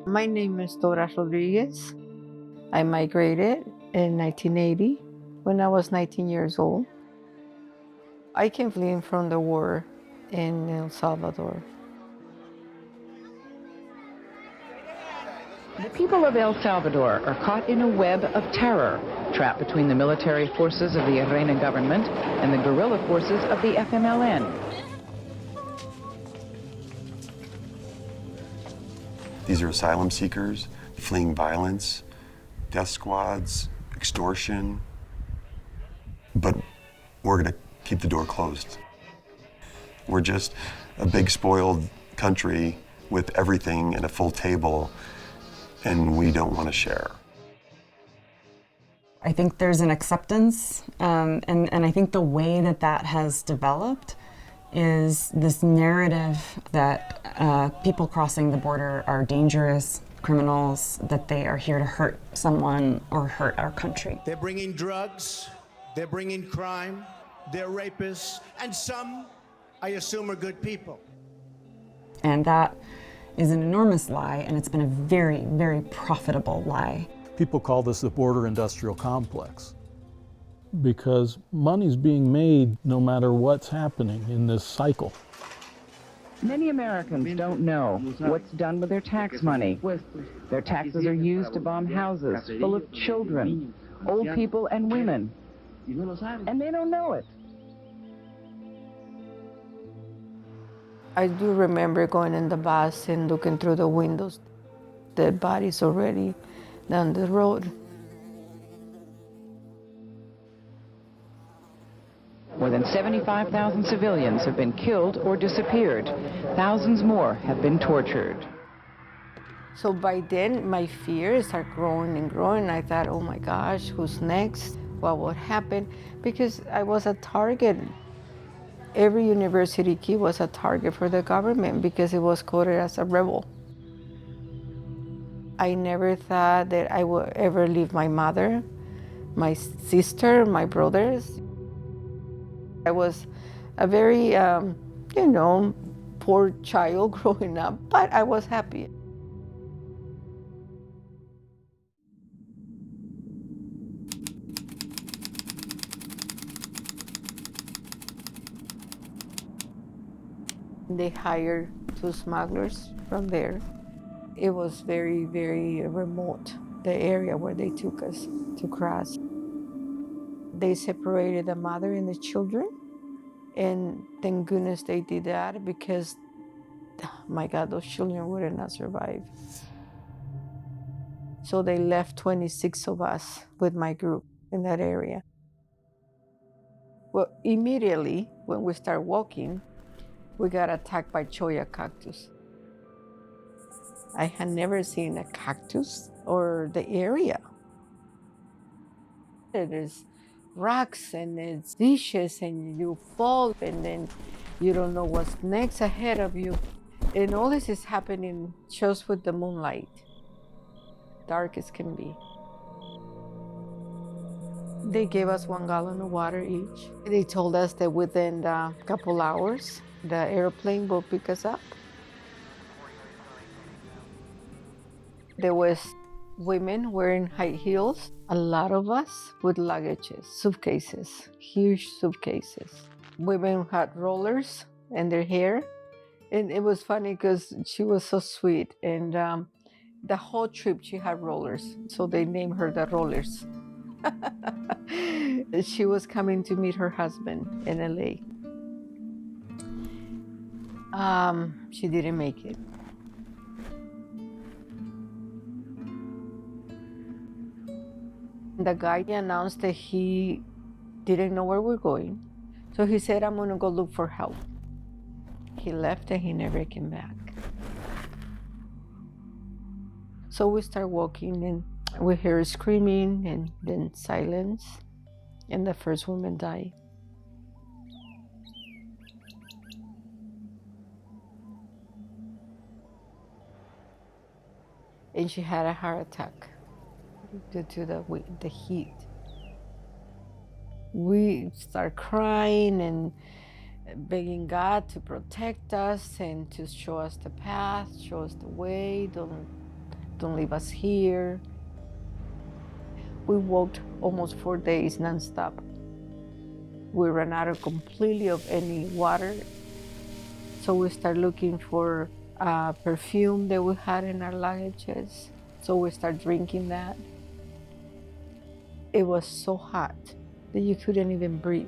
My name is Dora Rodriguez. I migrated in 1980 when I was 19 years old. I came fleeing from the war in El Salvador. The people of El Salvador are caught in a web of terror, trapped between the military forces of the Reineke government and the guerrilla forces of the FMLN. These are asylum seekers fleeing violence, death squads, extortion. But we're going to keep the door closed. We're just a big spoiled country with everything and a full table, and we don't want to share. I think there's an acceptance, and I think the way that that has developed is this narrative that people crossing the border are dangerous criminals, that they are here to hurt someone or hurt our country. They're bringing drugs, they're bringing crime, they're rapists, and some, I assume, are good people. And that is an enormous lie, and it's been a very, very profitable lie. People call this the border industrial complex, because money's being made no matter what's happening in this cycle. Many Americans don't know what's done with their tax money. Their taxes are used to bomb houses full of children, old people, and women. And they don't know it. I do remember going in the bus and looking through the windows. Dead bodies already down the road. More than 75,000 civilians have been killed or disappeared. Thousands more have been tortured. So by then, my fears are growing and growing. I thought, oh my gosh, who's next? What would happen? Because I was a target. Every university kid was a target for the government because it was coded as a rebel. I never thought that I would ever leave my mother, my sister, my brothers. I was a very, poor child growing up, but I was happy. They hired 2 smugglers from there. It was very, very remote, the area where they took us to cross. They separated the mother and the children, and thank goodness they did that because, my God, those children would not survive. So they left 26 of us with my group in that area. Well, immediately when we start walking, we got attacked by cholla cactus. I had never seen a cactus or the area. There's rocks and it's dishes and you fall and then you don't know what's next ahead of you. And all this is happening just with the moonlight, dark as can be. They gave us 1 gallon of water each. They told us that within a couple hours, the airplane will pick us up. There was women wearing high heels, a lot of us with luggages, suitcases, huge suitcases. Women had rollers in their hair. And it was funny because she was so sweet. And the whole trip she had rollers. So they named her the Rollers. She was coming to meet her husband in LA. She didn't make it. The guy announced that he didn't know where we're going. So he said, I'm gonna go look for help. He left and he never came back. So we start walking and we hear screaming and then silence. And the first woman died. And she had a heart attack due to the heat. We start crying and begging God to protect us and to show us the path, show us the way, don't leave us here. We walked almost 4 days nonstop. We ran out of completely of any water. So we started looking for perfume that we had in our luggages. So we started drinking that. It was so hot that you couldn't even breathe.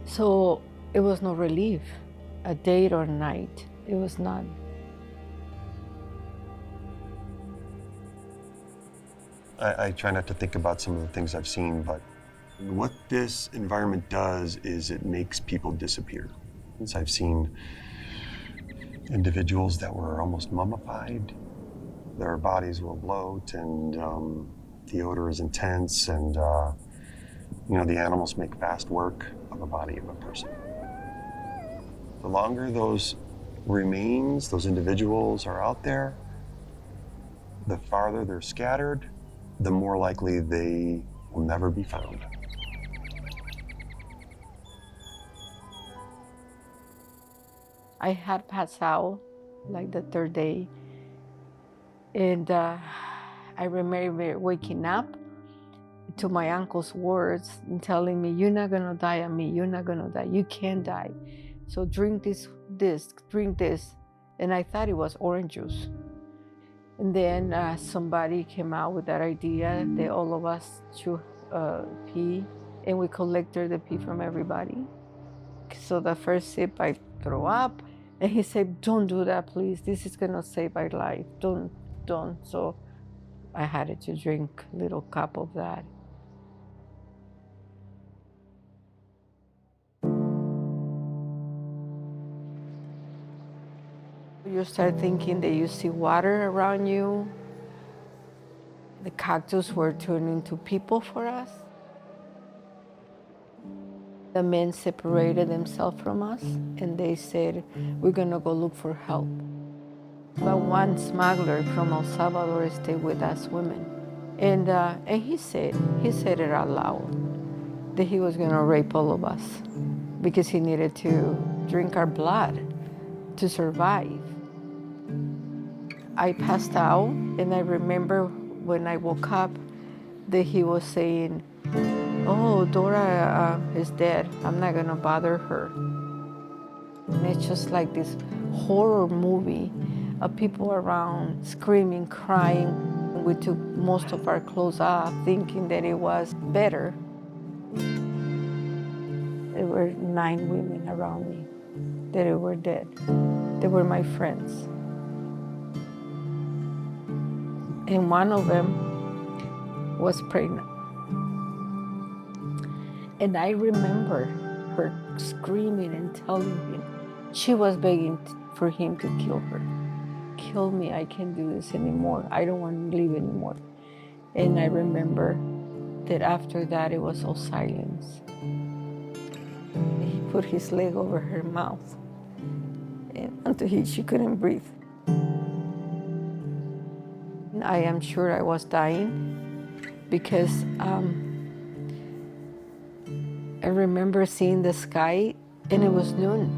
So it was no relief, a day or night. It was none. I try not to think about some of the things I've seen, but what this environment does is it makes people disappear. Since I've seen individuals that were almost mummified, their bodies will bloat and the odor is intense, and the animals make fast work of the body of a person. The longer those remains, those individuals are out there, the farther they're scattered, the more likely they will never be found. I had passed out like the third day, and I remember waking up to my uncle's words and telling me, "You're not gonna die on me, you're not gonna die, you can't die. So drink this, drink this." And I thought it was orange juice. And then somebody came out with that idea that all of us should pee, and we collected the pee from everybody. So the first sip I throw up, and he said, "Don't do that, please. This is gonna save my life. Don't." So I had to drink a little cup of that. You start thinking that you see water around you. The cactus were turning into people for us. The men separated themselves from us, and they said, "We're gonna go look for help." But one smuggler from El Salvador stayed with us women, and he said it out loud that he was gonna rape all of us because he needed to drink our blood to survive. I passed out, and I remember when I woke up that he was saying, "Oh, Dora is dead. I'm not gonna bother her." And it's just like this horror movie of people around screaming, crying. We took most of our clothes off, thinking that it was better. There were 9 women around me that were dead. They were my friends. And one of them was pregnant. And I remember her screaming and telling him, she was begging for him to kill her. "Kill me, I can't do this anymore. I don't want to live anymore." And I remember that after that, it was all silence. He put his leg over her mouth until she couldn't breathe. I am sure I was dying because I remember seeing the sky, and it was noon,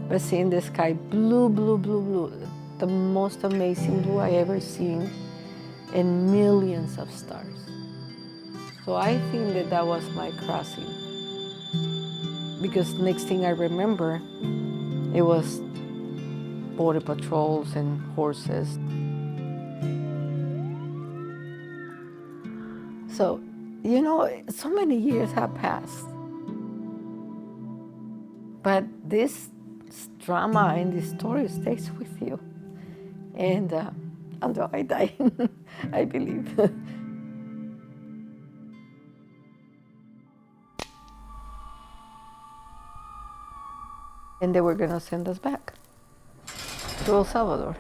but seeing the sky blue, blue, blue, blue, the most amazing blue I ever seen, and millions of stars. So I think that that was my crossing, because next thing I remember, it was border patrols and horses. So, so many years have passed. But this drama and this story stays with you. And until I die, I believe. And they were gonna send us back to El Salvador.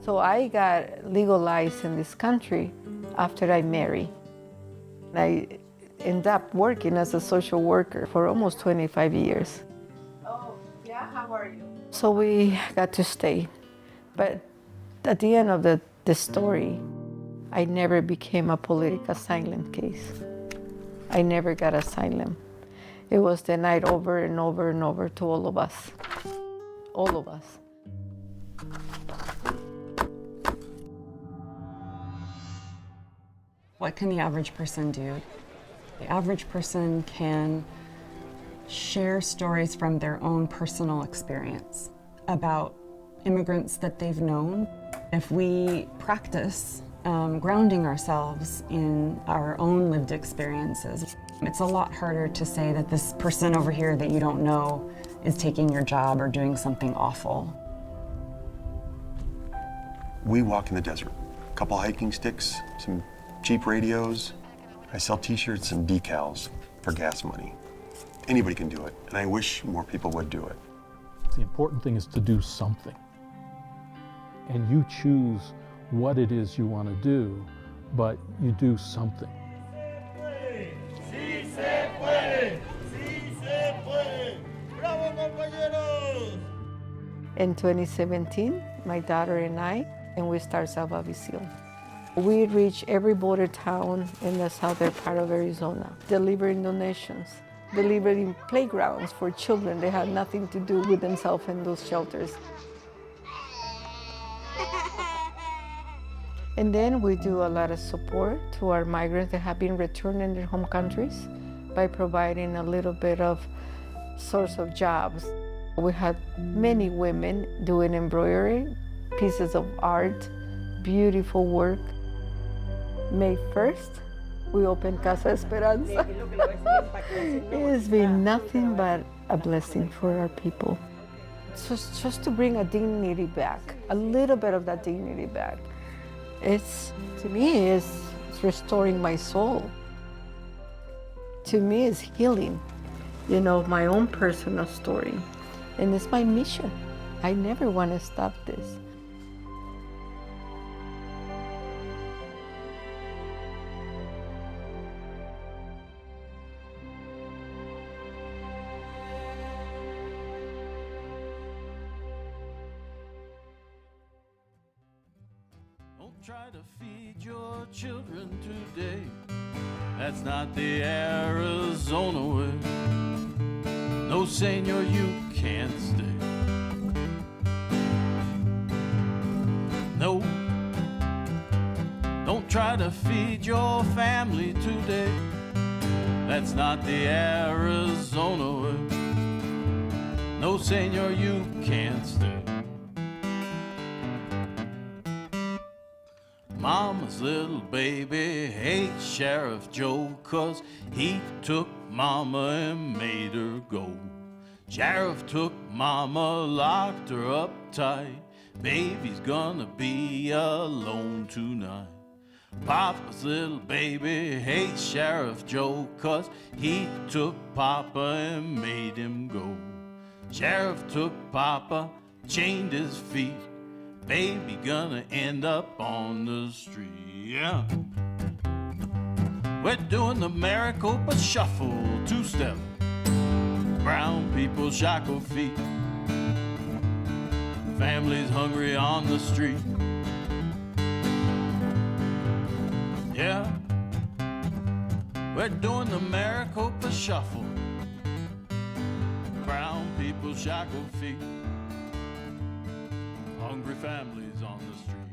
So I got legalized in this country after I married. I ended up working as a social worker for almost 25 years. Oh, yeah, how are you? So we got to stay. But at the end of the story, I never became a political asylum case. I never got asylum. It was denied over and over and over to all of us. All of us. What can the average person do? The average person can share stories from their own personal experience about immigrants that they've known. If we practice grounding ourselves in our own lived experiences, it's a lot harder to say that this person over here that you don't know is taking your job or doing something awful. We walk in the desert. A couple hiking sticks, some cheap radios. I sell t-shirts and decals for gas money. Anybody can do it, and I wish more people would do it. The important thing is to do something. And you choose what it is you want to do, but you do something. In 2017, my daughter and we start Salvador. We reach every border town in the southern part of Arizona, delivering donations, delivering playgrounds for children. They had nothing to do with themselves in those shelters. And then we do a lot of support to our migrants that have been returned in their home countries by providing a little bit of source of jobs. We had many women doing embroidery, pieces of art, beautiful work. May 1st, we opened Casa Esperanza. It has been nothing but a blessing for our people. Just to bring a dignity back, a little bit of that dignity back. To me, it's restoring my soul. To me, it's healing, my own personal story. And it's my mission. I never want to stop this. Try to feed your children today. That's not the Arizona way. No, senor, you can't stay. No, don't try to feed your family today. That's not the Arizona way. No, senor, you can't stay. Mama's little baby hates Sheriff Joe 'cause he took Mama and made her go. Sheriff took Mama, locked her up tight. Baby's gonna be alone tonight. Papa's little baby hates Sheriff Joe 'cause he took Papa and made him go. Sheriff took Papa, chained his feet. Baby gonna end up on the street, yeah. We're doing the Maricopa Shuffle, two-step. Brown people shackle feet. Families hungry on the street. Yeah. We're doing the Maricopa Shuffle. Brown people shackle feet. Hungry families on the street.